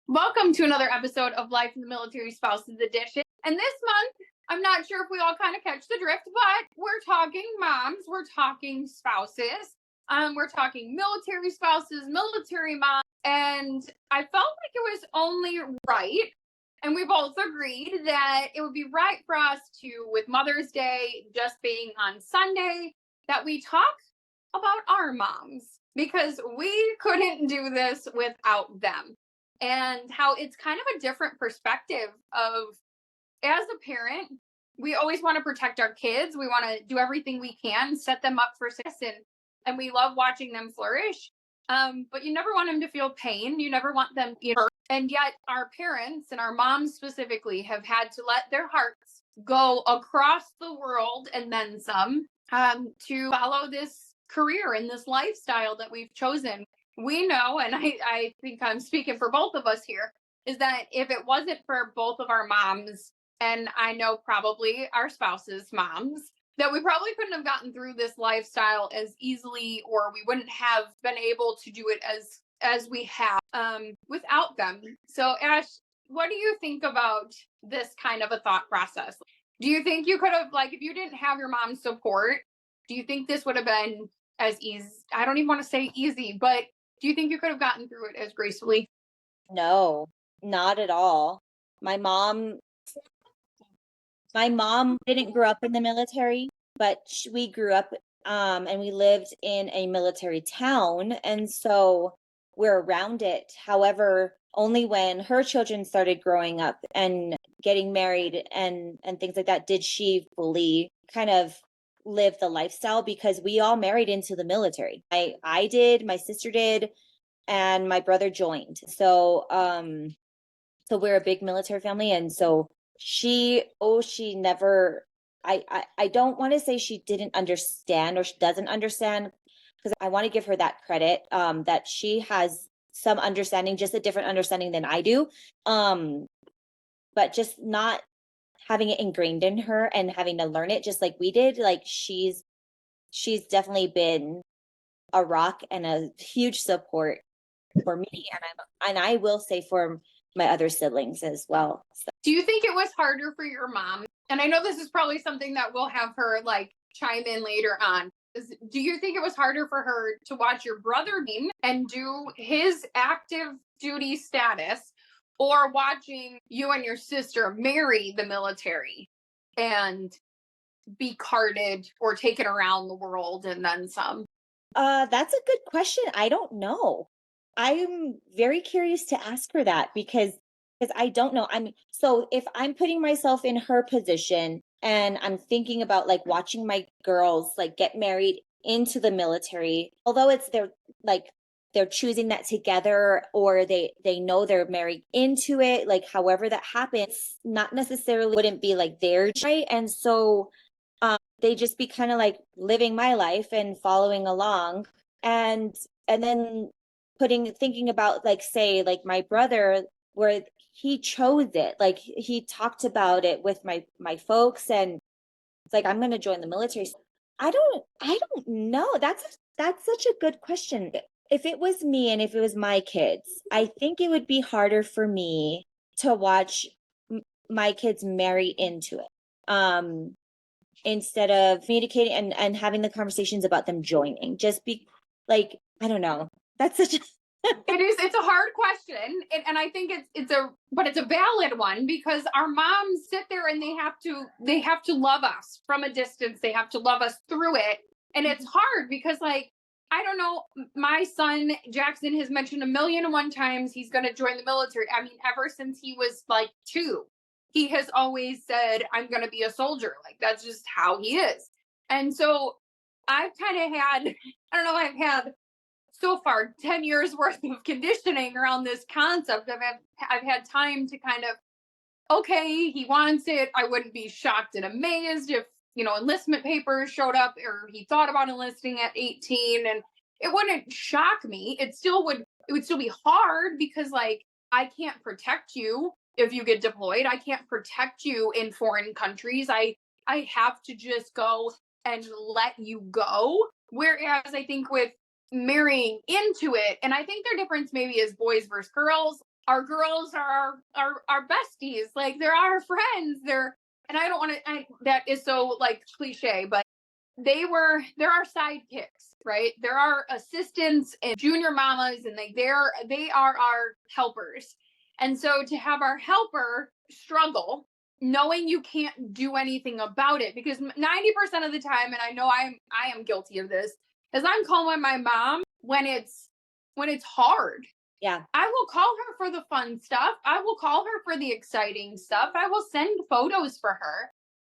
Welcome to another episode of Life in the Military Spouses Edition. And this month, I'm not sure if we all kind of catch the drift, but we're talking moms, we're talking spouses, we're talking military spouses, military moms. And I felt like it was only right. And we both agreed that it would be right for us to, with Mother's Day just being on Sunday, that we talk about our moms because we couldn't do this without them, and how it's kind of a different perspective of, as a parent, we always want to protect our kids, we want to do everything we can, set them up for success, and we love watching them flourish, but you never want them to feel pain, you never want them hurt. And yet our parents, and our moms specifically, have had to let their hearts go across the world and then some, to follow this career and this lifestyle that we've chosen. We know, and I think I'm speaking for both of us here, is that if it wasn't for both of our moms, and I know probably our spouses' moms, that we probably couldn't have gotten through this lifestyle as easily, or we wouldn't have been able to do it as we have, without them. So Ash, what do you think about this kind of a thought process? Do you think you could have, like, if you didn't have your mom's support, do you think this would have been as easy? I don't even want to say easy, but do you think you could have gotten through it as gracefully? No, not at all. My mom my mom didn't grow up in the military, but we grew up and we lived in a military town, and so we're around it. However, only when her children started growing up and getting married and things like that did she fully kind of live the lifestyle, because we all married into the military. I did, my sister did, and my brother joined. So we're a big military family, and so she never, I don't want to say she didn't understand or she doesn't understand, because I want to give her that credit, that she has some understanding, just a different understanding than I do. But just not having it ingrained in her and having to learn it just like we did. Like she's definitely been a rock and a huge support for me, and I will say for my other siblings as well. So. Do you think it was harder for your mom? And I know this is probably something that we'll have her like chime in later on. Do you think it was harder for her to watch your brother and do his active duty status, or watching you and your sister marry the military and be carted or taken around the world and then some? That's a good question. I don't know. I'm very curious to ask her that, because I don't know. So if I'm putting myself in her position and I'm thinking about like watching my girls like get married into the military, although they're choosing that together, or they know they're married into it, like however that happens, not necessarily wouldn't be like their right. And so they just be kind of like living my life and following along, and then thinking about, like, say, like my brother, where he chose it, like he talked about it with my folks, and it's like, I'm going to join the military. I don't know. That's such a good question. If it was me and if it was my kids, I think it would be harder for me to watch my kids marry into it, instead of communicating and having the conversations about them joining. Just be like, I don't know. That's such a It's a hard question, and I think it's a valid one, because our moms sit there and they have to love us from a distance, they have to love us through it, and it's hard because, like, I don't know, my son Jackson has mentioned a million and one times he's going to join the military. I mean, ever since he was like 2, he has always said, I'm going to be a soldier. Like, that's just how he is. And so I've kind of had, I don't know, I've had so far 10 years worth of conditioning around this concept. I've had time to kind of, okay, he wants it. I wouldn't be shocked and amazed if, enlistment papers showed up, or he thought about enlisting at 18, and it wouldn't shock me. It would still be hard, because, like, I can't protect you if you get deployed. I can't protect you in foreign countries. I have to just go and let you go. Whereas I think with marrying into it, and I think their difference maybe is boys versus girls. our girls are our besties. Like they're our friends. And I don't want to, that is so like cliche, but they're our sidekicks, right? They're our assistants and junior mamas, and they are our helpers. And so to have our helper struggle, knowing you can't do anything about it, because 90% of the time, and I know I am guilty of this, is I'm calling my mom when it's hard. Yeah. I will call her for the fun stuff. I will call her for the exciting stuff. I will send photos for her.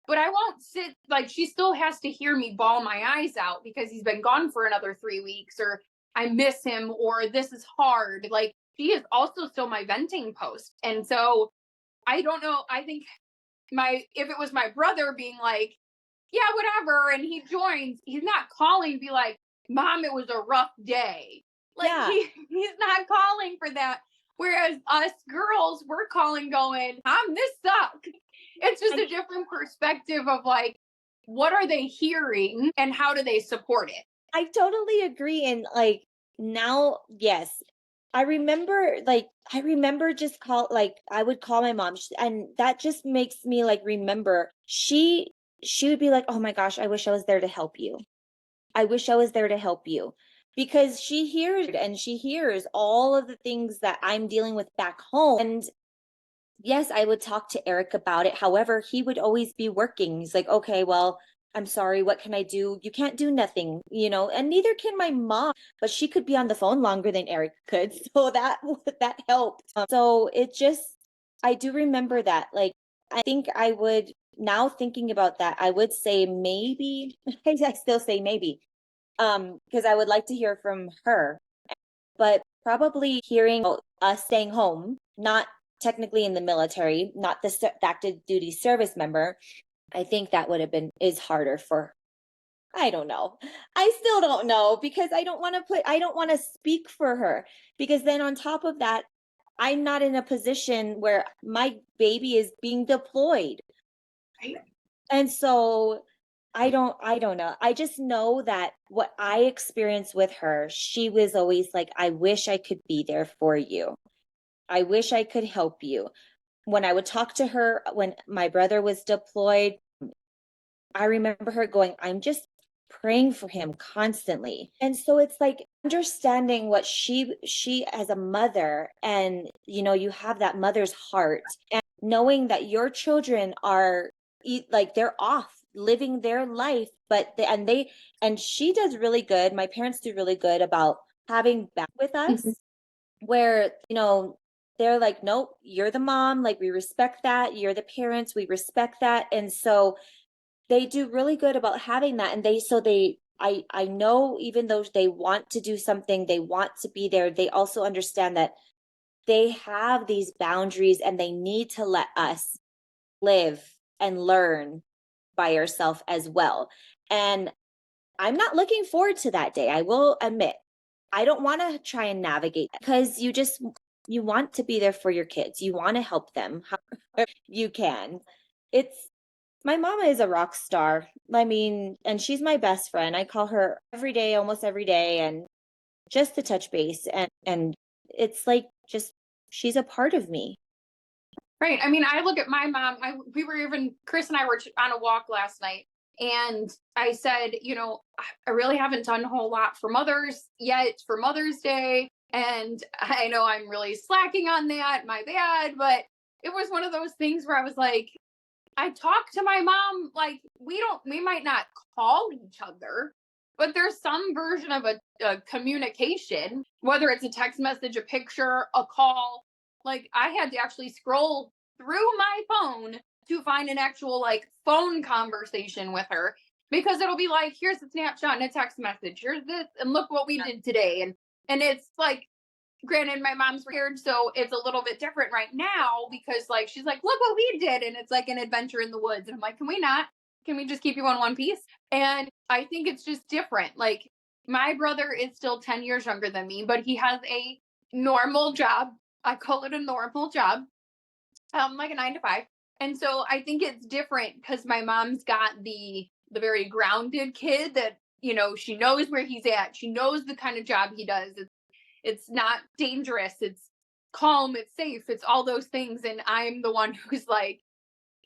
But I won't sit, like, she still has to hear me bawl my eyes out because he's been gone for another 3 weeks, or I miss him, or this is hard. Like, she is also still my venting post. And so I don't know. I think if it was my brother being like, yeah, whatever, and he joins, he's not calling, be like, Mom, it was a rough day. Like, Yeah. he's not calling for that. Whereas us girls, we're calling going, this sucks. It's just a different perspective of like, what are they hearing and how do they support it? I totally agree. And like now, yes, I remember just I would call my mom, and that just makes me like remember she would be like, "Oh my gosh, I wish I was there to help you. I wish I was there to help you." Because she hears all of the things that I'm dealing with back home. And yes, I would talk to Eric about it. However, he would always be working. He's like, okay, well, I'm sorry. What can I do? You can't do nothing, and neither can my mom, but she could be on the phone longer than Eric could. So that helped. So I do remember that. Like, I think I would, now thinking about that, I would say maybe, I still say maybe, because I would like to hear from her, but probably hearing about us staying home, not technically in the military, not the active duty service member. I think that would have been is harder for. I don't know. I still don't know, because I don't want to speak for her, because then on top of that, I'm not in a position where my baby is being deployed. Right. And so I don't know. I just know that what I experienced with her, she was always like, I wish I could be there for you. I wish I could help you. When I would talk to her when my brother was deployed, I remember her going, I'm just praying for him constantly. And so it's like understanding what she as a mother, and you have that mother's heart, and knowing that your children are like they're off living their life, but and she does really good. My parents do really good about having back with us, Mhm. where they're like, nope, you're the mom, like we respect that, you're the parents, we respect that. And so they do really good about having that. And I know, even though they want to do something, they want to be there, they also understand that they have these boundaries, and they need to let us live and learn by ourselves as well. And I'm not looking forward to that day. I will admit, I don't want to try and navigate, because you want to be there for your kids. You want to help them however you can. It's My mama is a rock star. I mean, and she's my best friend. I call her every day, almost every day, and just to touch base, and it's like, just she's a part of me. Right. I mean, I look at my mom. Chris and I were on a walk last night, and I said, I really haven't done a whole lot for mothers yet for Mother's Day. And I know I'm really slacking on that, my bad, but it was one of those things where I was like, I talk to my mom, like, we might not call each other, but there's some version of a communication, whether it's a text message, a picture, a call. Like, I had to actually scroll through my phone to find an actual like phone conversation with her, because it'll be like, here's a snapshot and a text message, here's this, and look what we did today. And it's like, granted, my mom's retired, so it's a little bit different right now, because like she's like, look what we did, and it's like an adventure in the woods, and I'm like, can we not, can we just keep you on one piece? And I think it's just different. Like, my brother is still 10 years younger than me, but he has a normal job. I call it a normal job, like a 9 to 5. And so I think it's different, because my mom's got the very grounded kid that, she knows where he's at, she knows the kind of job he does. It's not dangerous. calm, it's safe, it's all those things. And I'm the one who's like,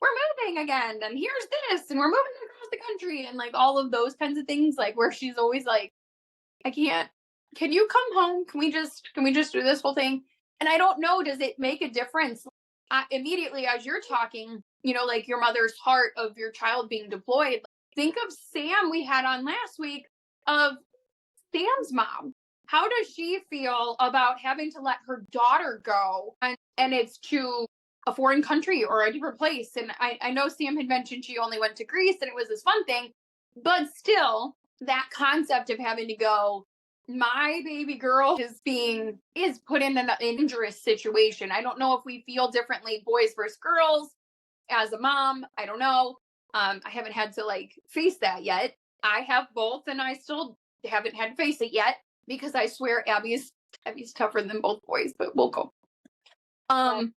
we're moving again, and here's this, and we're moving across the country, and like all of those kinds of things, like where she's always like, I can't, can you come home? Can we just do this whole thing? And I don't know, does it make a difference? Immediately as you're talking, like your mother's heart of your child being deployed, think of Sam we had on last week, of Sam's mom. How does she feel about having to let her daughter go, and it's to a foreign country or a different place? And I know Sam had mentioned she only went to Greece and it was this fun thing, but still, that concept of having to go, my baby girl is put in a dangerous situation. I don't know if we feel differently, boys versus girls, as a mom. I don't know. I haven't had to like face that yet. I have both, and I still haven't had to face it yet, because I swear Abby's tougher than both boys, but we'll go. Well,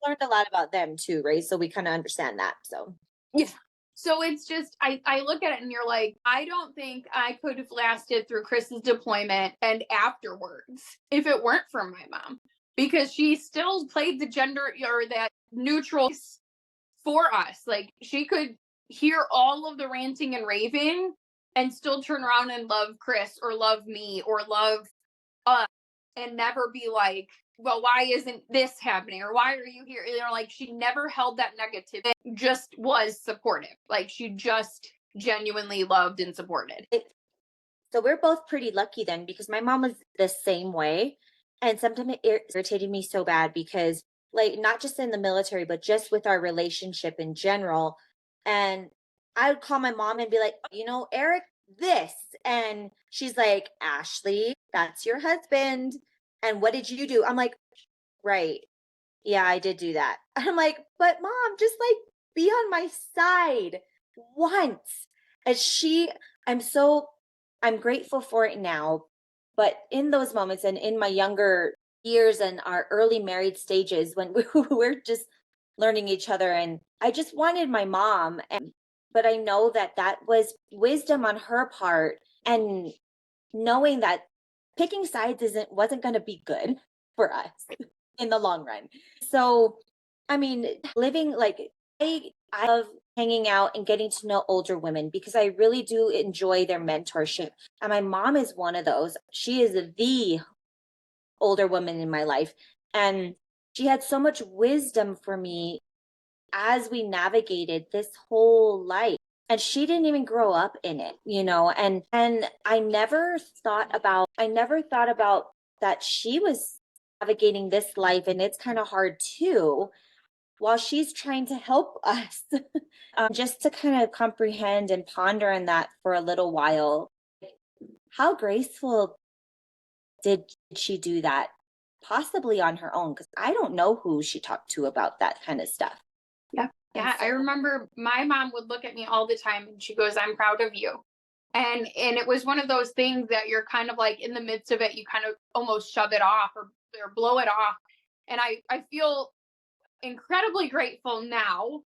learned a lot about them too, right? So we kind of understand that. So Yeah. So it's just, I look at it and you're like, I don't think I could have lasted through Chris's deployment and afterwards if it weren't for my mom, because she still played the gender or that neutral for us. Like she could hear all of the ranting and raving and still turn around and love Chris or love me or love us, and never be like, well, why isn't this happening, or why are you here? Like she never held that negative, just was supportive. Like she just genuinely loved and supported. so we're both pretty lucky then, because my mom was the same way. And sometimes it irritated me so bad because, like, not just in the military, but just with our relationship in general. And I would call my mom and be like, Eric, this. And she's like, Ashley, that's your husband. And what did you do? I'm like, right. Yeah, I did do that. I'm like, but mom, just like be on my side once. And I'm so, I'm grateful for it now. But in those moments and in my younger years and our early married stages when we were just learning each other, and I just wanted my mom. But I know that that was wisdom on her part, and knowing that picking sides wasn't going to be good for us in the long run. So, I mean, living like I love hanging out and getting to know older women because I really do enjoy their mentorship. And my mom is one of those. She is the older woman in my life. And she had so much wisdom for me as we navigated this whole life. And she didn't even grow up in it, and I never thought about that she was navigating this life, and it's kind of hard too, while she's trying to help us. Just to kind of comprehend and ponder on that for a little while. How graceful did she do that? Possibly on her own, because I don't know who she talked to about that kind of stuff. Yeah. Yeah. I remember my mom would look at me all the time and she goes, I'm proud of you. And it was one of those things that you're kind of like in the midst of it, you kind of almost shove it off or blow it off. And I feel incredibly grateful now.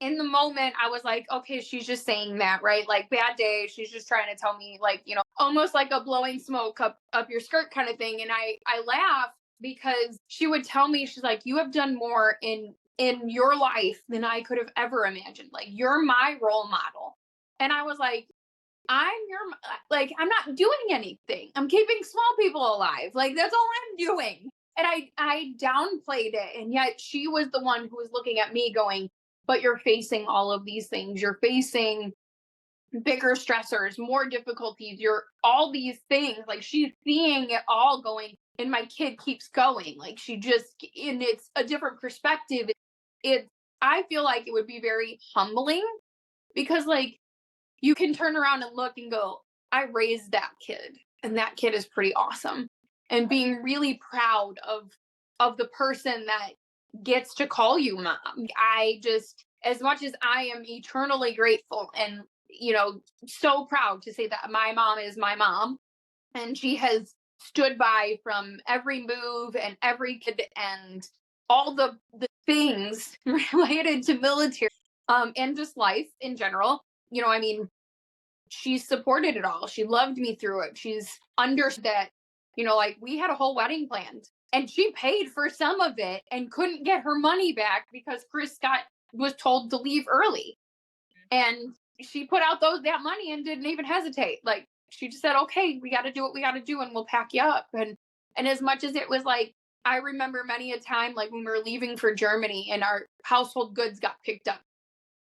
In the moment, I was like, okay, she's just saying that, right? Like, bad day. She's just trying to tell me, like, almost like a blowing smoke up your skirt kind of thing. And I laughed because she would tell me, she's like, you have done more in your life than I could have ever imagined. Like, you're my role model. And I was like, I'm not doing anything. I'm keeping small people alive. Like, that's all I'm doing. And I downplayed it. And yet she was the one who was looking at me going, but you're facing all of these things. You're facing bigger stressors, more difficulties, you're all these things. Like she's seeing it all going, and my kid keeps going. Like and it's a different perspective. I feel like it would be very humbling, because like you can turn around and look and go, I raised that kid, and that kid is pretty awesome. And being really proud of the person that gets to call you mom. I just, as much as I am eternally grateful and so proud to say that my mom is my mom, and she has stood by from every move and every kid and all the things related to military, and just life in general. I mean, she supported it all. She loved me through it. She's understood that, like we had a whole wedding planned. And she paid for some of it and couldn't get her money back because Chris was told to leave early. And she put out that money and didn't even hesitate. Like, she just said, okay, we got to do what we got to do and we'll pack you up. And as much as it was like, I remember many a time, like when we were leaving for Germany and our household goods got picked up.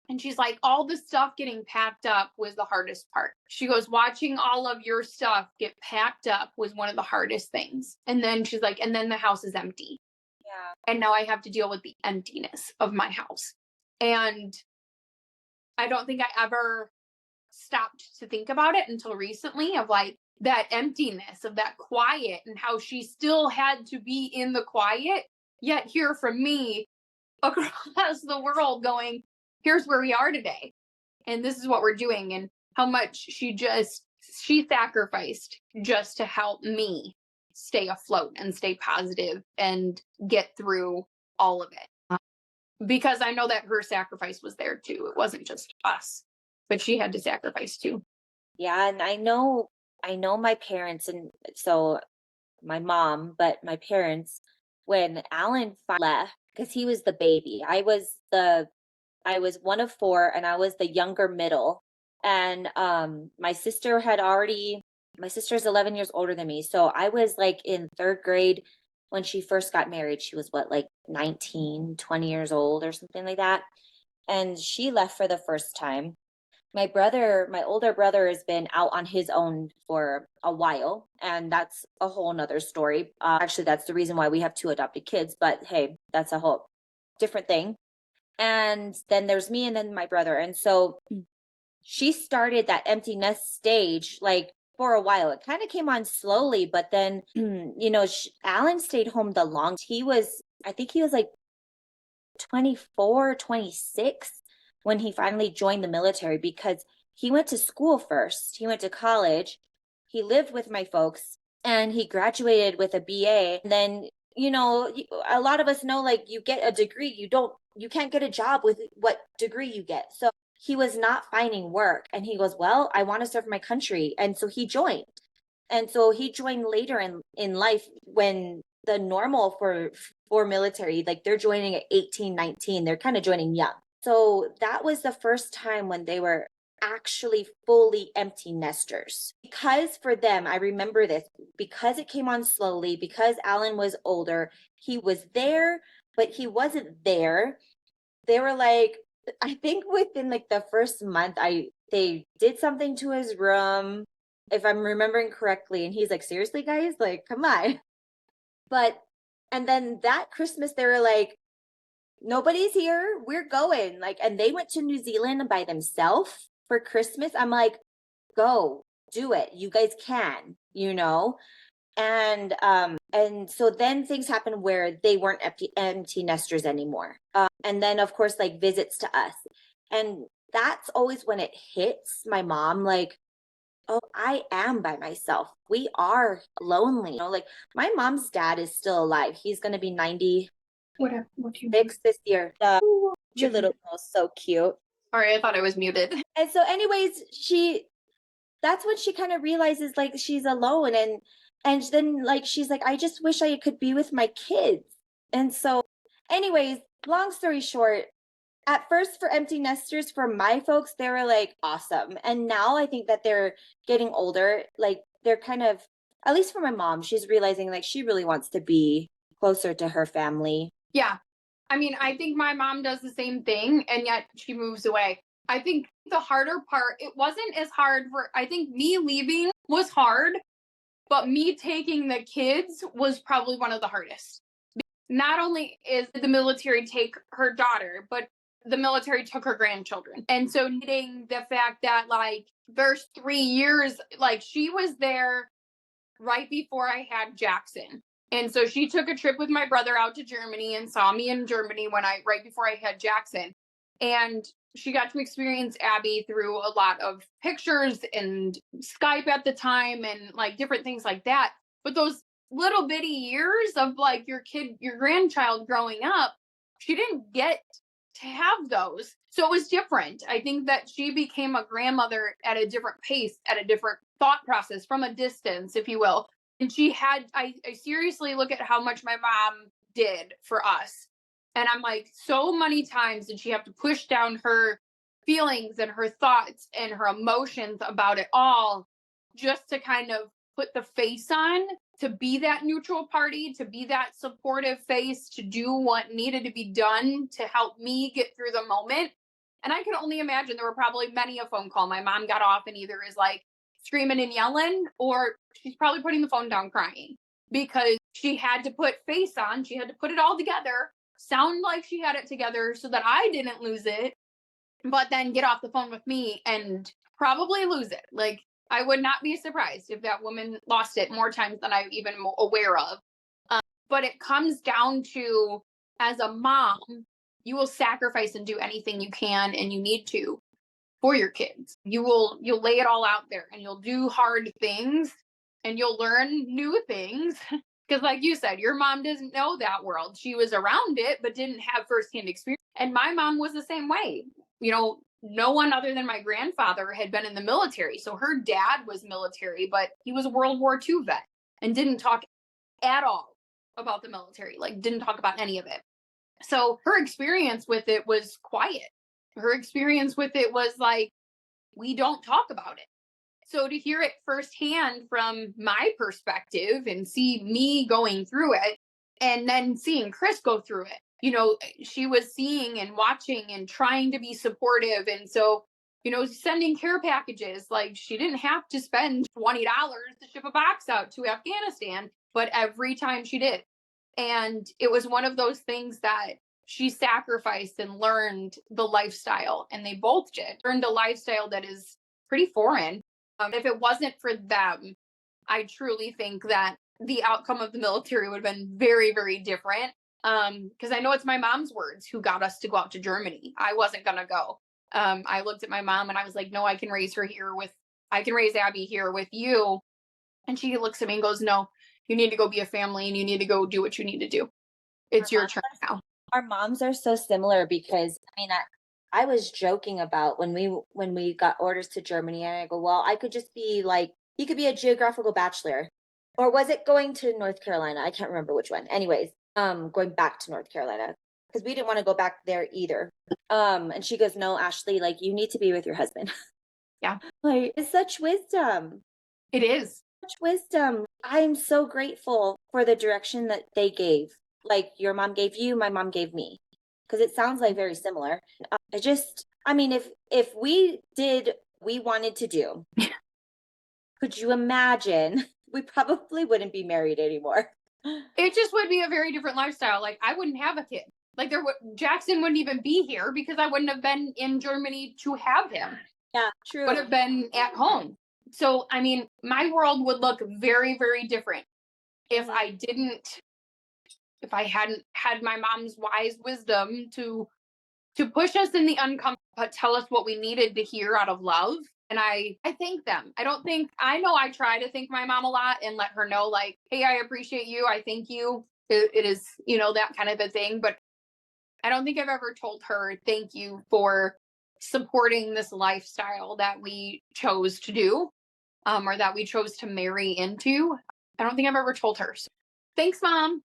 And she's like, all the stuff getting packed up was the hardest part. She goes, watching all of your stuff get packed up was one of the hardest things. And then she's like, and then the house is empty. Yeah. And now I have to deal with the emptiness of my house. And I don't think I ever stopped to think about it until recently, of like that emptiness, of that quiet, and how she still had to be in the quiet, yet hear from me across the world going, here's where we are today. And this is what we're doing. And how much she sacrificed just to help me stay afloat and stay positive and get through all of it. Because I know that her sacrifice was there too. It wasn't just us, but she had to sacrifice too. Yeah, and I know my parents, and so my mom, but my parents, when Alan left, because he was the baby. I was one of four, and I was the younger middle. And my sister's 11 years older than me. So I was like in third grade when she first got married. She was what, like 19, 20 years old or something like that. And she left for the first time. My older brother, has been out on his own for a while, and that's a whole nother story. Actually, that's the reason why we have two adopted kids, but hey, that's a whole different thing. And then there's me and then my brother. And so she started that empty nest stage like for a while. It kind of came on slowly, but then, Alan stayed home the longest. I think he was like 24, 26 when he finally joined the military, because he went to school first. He went to college. He lived with my folks and he graduated with a BA. And then, a lot of us know, like, you get a degree, you can't get a job with what degree you get. So he was not finding work, and he goes, well, I want to serve my country. And so he joined. And so he joined later in life, when the normal for military, like they're joining at 18, 19, they're kind of joining young. So that was the first time when they were actually fully empty nesters. Because for them, I remember this, because it came on slowly, because Alan was older, he was there, but he wasn't there. They were like, I think within like the first month, they did something to his room, if I'm remembering correctly. And he's like, seriously, guys, like, come on. And then that Christmas, they were like, nobody's here, we're going. Like, and they went to New Zealand by themselves for Christmas. I'm like, go do it, you guys can, and so then things happened where they weren't empty nesters anymore. And then of course, like, visits to us, and that's always when it hits my mom, like, oh, I am by myself, we are lonely. Like, my mom's dad is still alive. He's going to be 96 this year. Your little girl's so cute. Sorry, I thought I was muted. And so anyways, that's when she kind of realizes, like, she's alone, and then, like, she's like, I just wish I could be with my kids. And so anyways, long story short, at first, for empty nesters, for my folks, they were like awesome. And now I think that they're getting older, like, they're kind of, at least for my mom, she's realizing like she really wants to be closer to her family. Yeah. I mean, I think my mom does the same thing, and yet she moves away. I think the harder part, it wasn't as hard I think me leaving was hard, but me taking the kids was probably one of the hardest. Not only is the military take her daughter, but the military took her grandchildren. And so needing the fact that, like, there's 3 years, like, she was there right before I had Jackson. And so she took a trip with my brother out to Germany and saw me in Germany right before I had Jackson. And she got to experience Abby through a lot of pictures and Skype at the time and like different things like that. But those little bitty years of like your grandchild growing up, she didn't get to have those. So it was different. I think that she became a grandmother at a different pace, at a different thought process, from a distance, if you will. And I seriously look at how much my mom did for us. And I'm like, so many times did she have to push down her feelings and her thoughts and her emotions about it all just to kind of put the face on, to be that neutral party, to be that supportive face, to do what needed to be done to help me get through the moment. And I can only imagine there were probably many a phone call my mom got off and either is like screaming and yelling, or she's probably putting the phone down crying because she had to put face on. She had to put it all together, sound like she had it together so that I didn't lose it, but then get off the phone with me and probably lose it. Like, I would not be surprised if that woman lost it more times than I'm even aware of. But it comes down to, as a mom, you will sacrifice and do anything you can and you need to for your kids. You'll lay it all out there and you'll do hard things and you'll learn new things. Because like you said, your mom doesn't know that world. She was around it, but didn't have firsthand experience. And my mom was the same way. You know, no one other than my grandfather had been in the military. So her dad was military, but he was a World War II vet and didn't talk at all about the military, like didn't talk about any of it. So her experience with it was quiet. Her experience with it was like, we don't talk about it. So to hear it firsthand from my perspective and see me going through it and then seeing Chris go through it, you know, she was seeing and watching and trying to be supportive. And so, you know, sending care packages, like she didn't have to spend $20 to ship a box out to Afghanistan, but every time she did. And it was one of those things that she sacrificed and learned the lifestyle, and they both did. Learned a lifestyle that is pretty foreign. If it wasn't for them, I truly think that the outcome of the military would have been very, very different. Because I know it's my mom's words who got us to go out to Germany. I wasn't gonna go. I looked at my mom and I was like, no, I can raise Abby here with you. And she looks at me and goes, no, you need to go be a family and you need to go do what you need to do. It's your turn now. Our moms are so similar because I was joking about when we got orders to Germany, and I go, well, I could just be like, he could be a geographical bachelor, or was it going to North Carolina? I can't remember which one. Anyways, going back to North Carolina because we didn't want to go back there either. And she goes, no, Ashley, like you need to be with your husband. Yeah, like it's such wisdom. it is. Such wisdom. I'm so grateful for the direction that they gave. Like your mom gave you, my mom gave me. Because it sounds like very similar. If we did we wanted to do, could you imagine? We probably wouldn't be married anymore. It just would be a very different lifestyle. Like I wouldn't have a kid. Like Jackson wouldn't even be here because I wouldn't have been in Germany to have him. Yeah, true. Would have been at home. So I mean, my world would look very, very different if I hadn't had my mom's wise wisdom to push us in the uncomfortable, but tell us what we needed to hear out of love. And I thank them. I know I try to thank my mom a lot and let her know like, hey, I appreciate you. I thank you. It is, you know, that kind of a thing. But I don't think I've ever told her thank you for supporting this lifestyle that we chose to do, or that we chose to marry into. I don't think I've ever told her. So, thanks, Mom,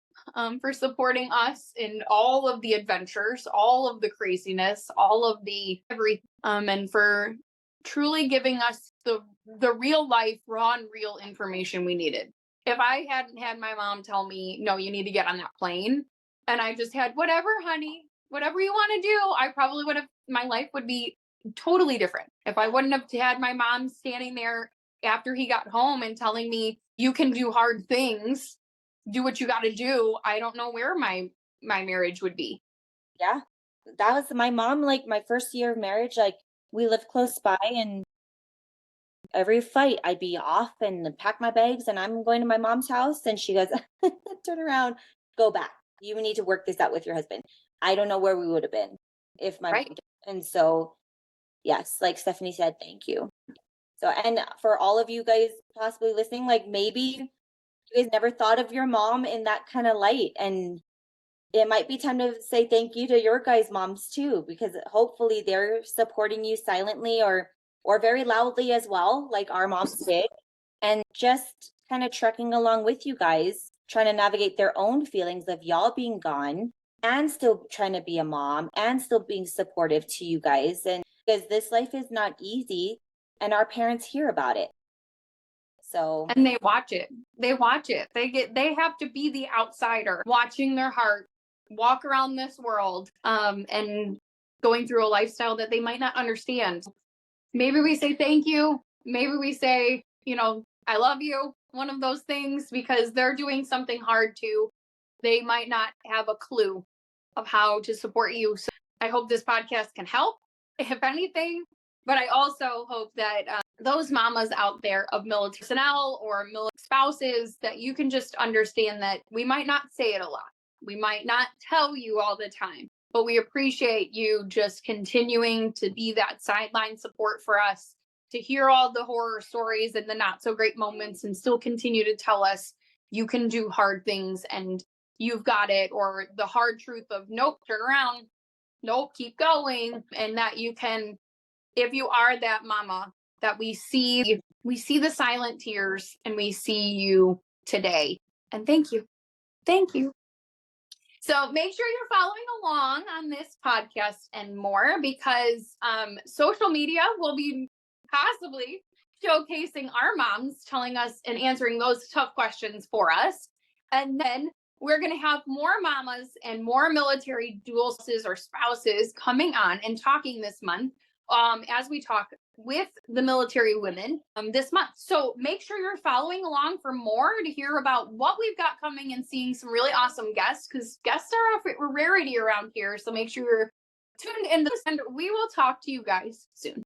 for supporting us in all of the adventures, all of the craziness, all of the everything, and for truly giving us the real life, raw and real information we needed. If I hadn't had my mom tell me, no, you need to get on that plane, and I just had whatever, honey, whatever you want to do, I probably would have, my life would be totally different. If I wouldn't have had my mom standing there after he got home and telling me, you can do hard things, do what you got to do, I don't know where my marriage would be. Yeah, that was my mom. Like my first year of marriage, like we lived close by, and every fight I'd be off and pack my bags, and I'm going to my mom's house, and she goes, turn around, go back. You need to work this out with your husband. I don't know where we would have been if my right. And so, yes, like Stephanie said, thank you. So, and for all of you guys possibly listening, like maybe you guys never thought of your mom in that kind of light, and it might be time to say thank you to your guys' moms too, because hopefully they're supporting you silently or very loudly as well, like our moms did. And just kind of trekking along with you guys, trying to navigate their own feelings of y'all being gone and still trying to be a mom and still being supportive to you guys. And because this life is not easy and our parents hear about it. So, and they watch it. They watch it. They have to be the outsider watching their heart walk around this world, and going through a lifestyle that they might not understand. Maybe we say thank you. Maybe we say, I love you. One of those things, because they're doing something hard too. They might not have a clue of how to support you. So I hope this podcast can help, if anything. But I also hope that those mamas out there of military personnel or military spouses, that you can just understand that we might not say it a lot. We might not tell you all the time, but we appreciate you just continuing to be that sideline support for us, to hear all the horror stories and the not so great moments and still continue to tell us you can do hard things and you've got it, or the hard truth of nope, turn around, nope, keep going. And that you can, if you are that mama, that we see the silent tears and we see you today. And thank you. Thank you. So make sure you're following along on this podcast and more, because social media will be possibly showcasing our moms telling us and answering those tough questions for us. And then we're going to have more mamas and more military duals or spouses coming on and talking this month, as we talk with the military women this month. So make sure you're following along for more to hear about what we've got coming and seeing some really awesome guests, because guests are a rarity around here. So make sure you're tuned in, and we will talk to you guys soon.